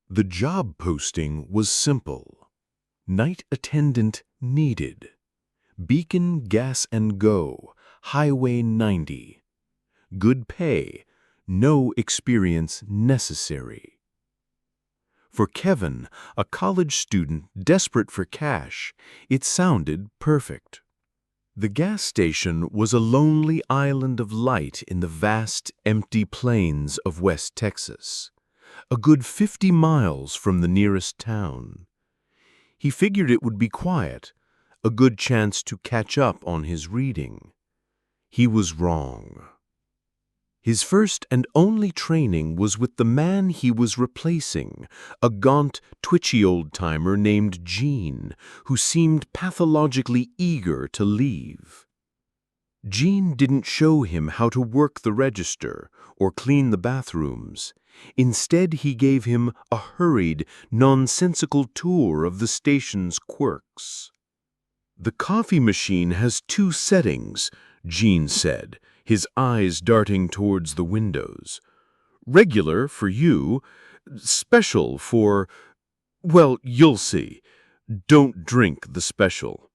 The job posting was simple. Night attendant needed. Beacon Gas and Go, Highway 90. Good pay, no experience necessary. For Kevin, a college student desperate for cash, it sounded perfect. The gas station was a lonely island of light in the vast, empty plains of West Texas, a good 50 miles from the nearest town. He figured it would be quiet, a good chance to catch up on his reading. He was wrong. His first and only training was with the man he was replacing, a gaunt, twitchy old-timer named Gene, who seemed pathologically eager to leave. Gene didn't show him how to work the register or clean the bathrooms. Instead, he gave him a hurried, nonsensical tour of the station's quirks. "The coffee machine has 2 settings," Gene said, his eyes darting towards the windows. "Regular for you, special for, well, you'll see. Don't drink the special."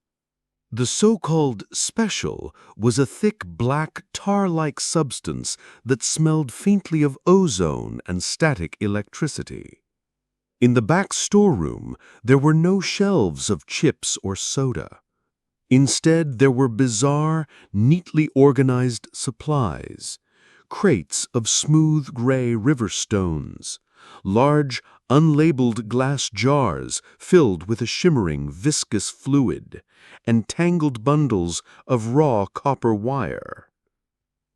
The so-called special was a thick black tar-like substance that smelled faintly of ozone and static electricity. In the back storeroom, there were no shelves of chips or soda. Instead, there were bizarre, neatly organized supplies, crates of smooth gray river stones, large, unlabeled glass jars filled with a shimmering, viscous fluid, and tangled bundles of raw copper wire.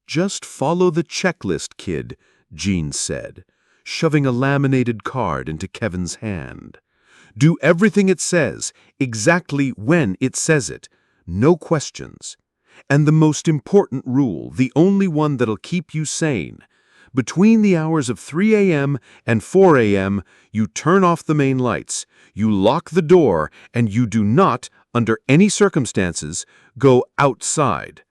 "Just follow the checklist, kid," Gene said, shoving a laminated card into Kevin's hand. "Do everything it says, exactly when it says it. No questions. And the most important rule, the only one that'll keep you sane. Between the hours of 3 a.m. and 4 a.m., you turn off the main lights, you lock the door, and you do not, under any circumstances, go outside.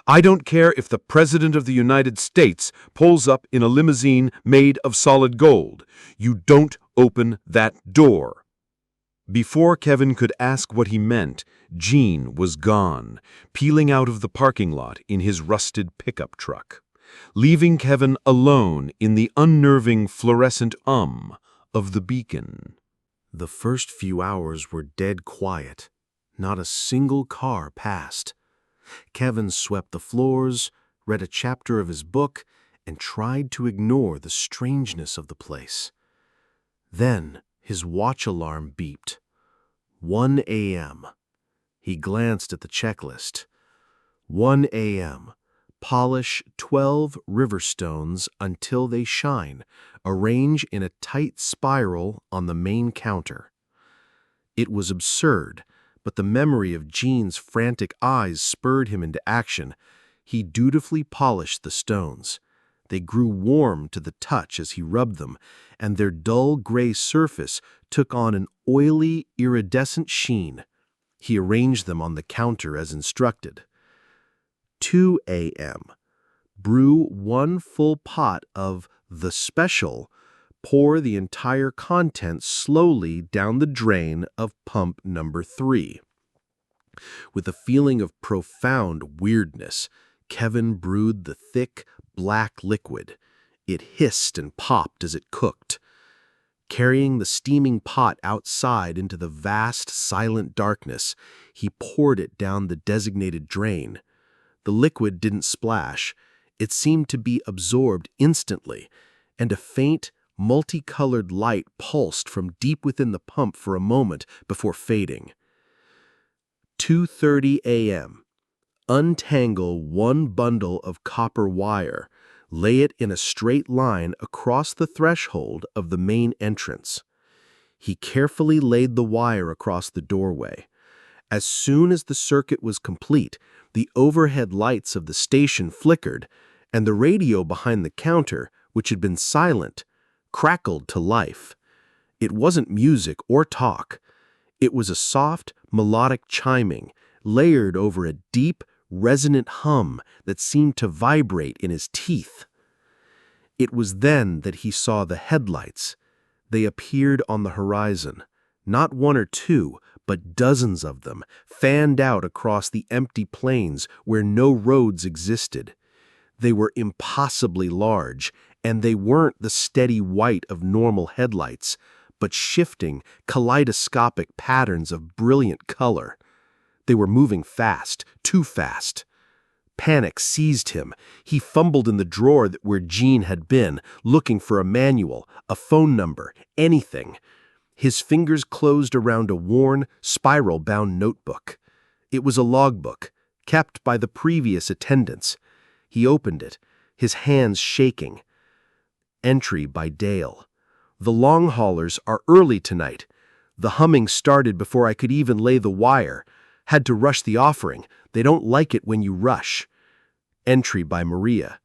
I don't care if the President of the United States pulls up in a limousine made of solid gold. You don't open that door." Before Kevin could ask what he meant, Gene was gone, peeling out of the parking lot in his rusted pickup truck, leaving Kevin alone in the unnerving fluorescent of the beacon. The first few hours were dead quiet. Not a single car passed. Kevin swept the floors, read a chapter of his book, and tried to ignore the strangeness of the place. Then his watch alarm beeped. 1 a.m. He glanced at the checklist. 1 a.m. Polish 12 river stones until they shine. Arrange in a tight spiral on the main counter. It was absurd, but the memory of Gene's frantic eyes spurred him into action. He dutifully polished the stones. They grew warm to the touch as he rubbed them, and their dull gray surface took on an oily, iridescent sheen. He arranged them on the counter as instructed. 2 a.m. Brew 1 full pot of the special. Pour the entire contents slowly down the drain of pump number 3. With a feeling of profound weirdness, Kevin brewed the thick, black liquid. It hissed and popped as it cooked. Carrying the steaming pot outside into the vast, silent darkness, he poured it down the designated drain. The liquid didn't splash. It seemed to be absorbed instantly, and a faint, multicolored light pulsed from deep within the pump for a moment before fading. 2:30 a.m. Untangle 1 bundle of copper wire. Lay it in a straight line across the threshold of the main entrance. He carefully laid the wire across the doorway. As soon as the circuit was complete, the overhead lights of the station flickered, and the radio behind the counter, which had been silent, crackled to life. It wasn't music or talk. It was a soft, melodic chiming, layered over a deep, resonant hum that seemed to vibrate in his teeth. It was then that he saw the headlights. They appeared on the horizon, not one or two, but dozens of them, fanned out across the empty plains where no roads existed. They were impossibly large, and they weren't the steady white of normal headlights, but shifting, kaleidoscopic patterns of brilliant color. They were moving fast, too fast. Panic seized him. He fumbled in the drawer where Jean had been, looking for a manual, a phone number, anything. His fingers closed around a worn, spiral-bound notebook. It was a logbook, kept by the previous attendants. He opened it, his hands shaking. Entry by Dale. The long haulers are early tonight. The humming started before I could even lay the wire. Had to rush the offering. They don't like it when you rush. Entry by Maria.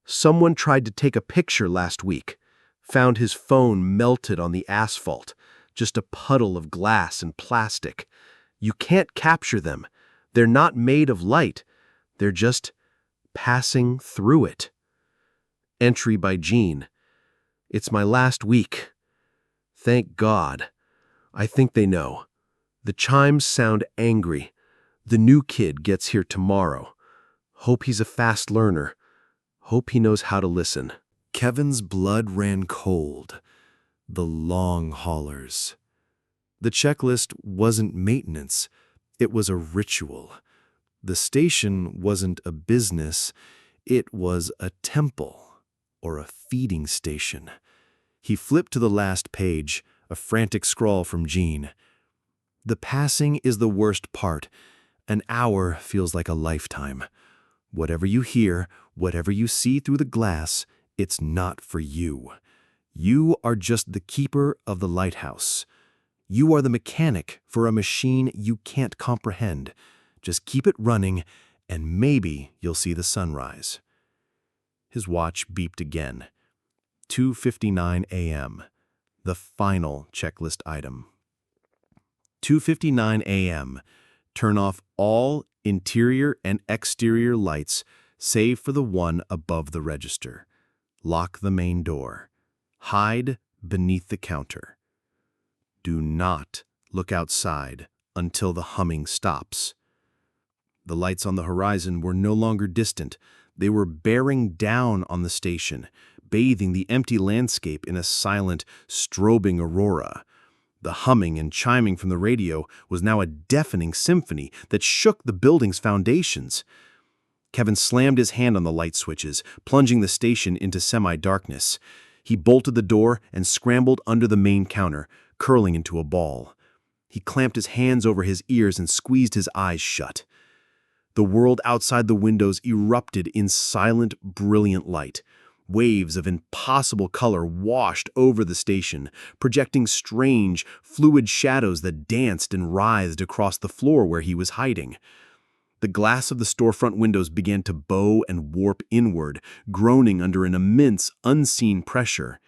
Someone tried to take a picture last week. Found his phone melted on the asphalt. Just a puddle of glass and plastic. You can't capture them. They're not made of light. They're just passing through it. Entry by Jean. It's my last week. Thank God. I think they know. The chimes sound angry. The new kid gets here tomorrow. Hope he's a fast learner. Hope he knows how to listen. Kevin's blood ran cold. The long haulers. The checklist wasn't maintenance. It was a ritual. The station wasn't a business. It was a temple, or a feeding station. He flipped to the last page, a frantic scrawl from Jean. The passing is the worst part. An hour feels like a lifetime. Whatever you hear, whatever you see through the glass, it's not for you. You are just the keeper of the lighthouse. You are the mechanic for a machine you can't comprehend. Just keep it running, and maybe you'll see the sunrise. His watch beeped again. 2:59 a.m. The final checklist item. 2:59 a.m. Turn off all interior and exterior lights, save for the one above the register. Lock the main door. Hide beneath the counter. Do not look outside until the humming stops. The lights on the horizon were no longer distant. They were bearing down on the station, bathing the empty landscape in a silent, strobing aurora. The humming and chiming from the radio was now a deafening symphony that shook the building's foundations. Kevin slammed his hand on the light switches, plunging the station into semi-darkness. He bolted the door and scrambled under the main counter, curling into a ball. He clamped his hands over his ears and squeezed his eyes shut. The world outside the windows erupted in silent, brilliant light. Waves of impossible color washed over the station, projecting strange, fluid shadows that danced and writhed across the floor where he was hiding. The glass of the storefront windows began to bow and warp inward, groaning under an immense, unseen pressure.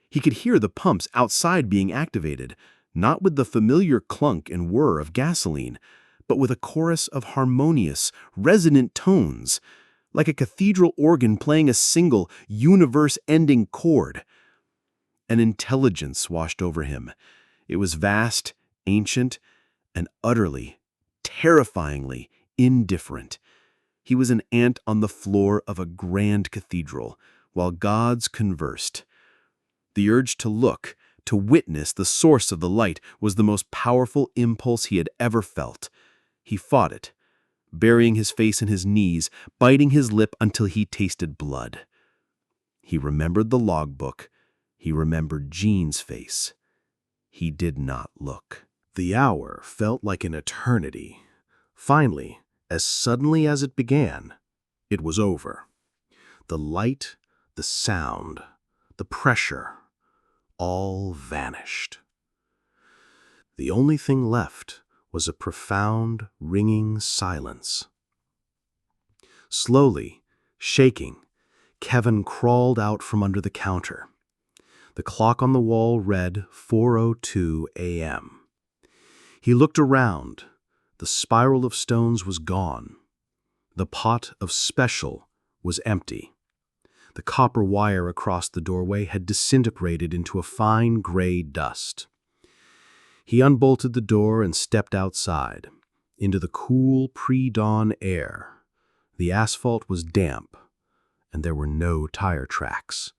He could hear the pumps outside being activated, not with the familiar clunk and whir of gasoline, but with a chorus of harmonious, resonant tones, like a cathedral organ playing a single, universe-ending chord. An intelligence washed over him. It was vast, ancient, and utterly, terrifyingly indifferent. He was an ant on the floor of a grand cathedral, while gods conversed. The urge to look, to witness the source of the light, was the most powerful impulse he had ever felt. He fought it, burying his face in his knees, biting his lip until he tasted blood. He remembered the logbook. He remembered Jean's face. He did not look. The hour felt like an eternity. Finally, as suddenly as it began, it was over. The light, the sound, the pressure, all vanished. The only thing left was a profound, ringing silence. Slowly, shaking, Kevin crawled out from under the counter. The clock on the wall read 4:02 a.m. He looked around. The spiral of stones was gone. The pot of special was empty. The copper wire across the doorway had disintegrated into a fine gray dust. He unbolted the door and stepped outside, into the cool pre-dawn air. The asphalt was damp, and there were no tire tracks.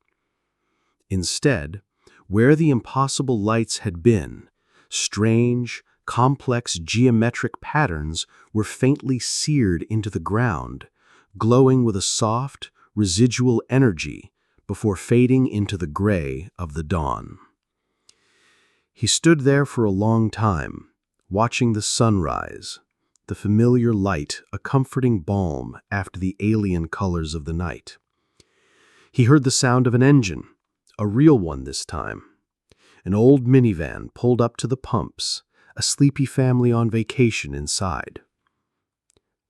Instead, where the impossible lights had been, strange, complex geometric patterns were faintly seared into the ground, glowing with a soft, residual energy before fading into the gray of the dawn. He stood there for a long time, watching the sunrise, the familiar light a comforting balm after the alien colors of the night. He heard the sound of an engine, a real one this time. An old minivan pulled up to the pumps, a sleepy family on vacation inside.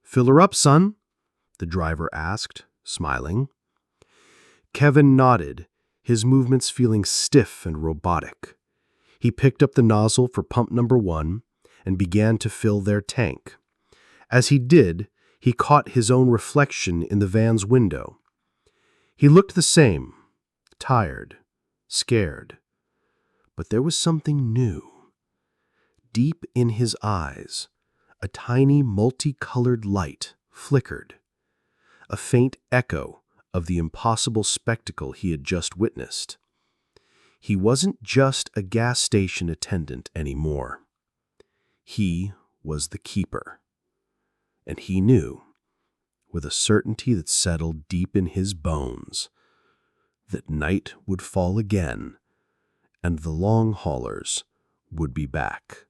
"Fill her up, son," the driver asked, smiling. Kevin nodded, his movements feeling stiff and robotic. He picked up the nozzle for pump number 1 and began to fill their tank. As he did, he caught his own reflection in the van's window. He looked the same, tired, scared. But there was something new. Deep in his eyes, a tiny multicolored light flickered, a faint echo of the impossible spectacle he had just witnessed. He wasn't just a gas station attendant anymore. He was the keeper. And he knew, with a certainty that settled deep in his bones, that night would fall again and the long haulers would be back.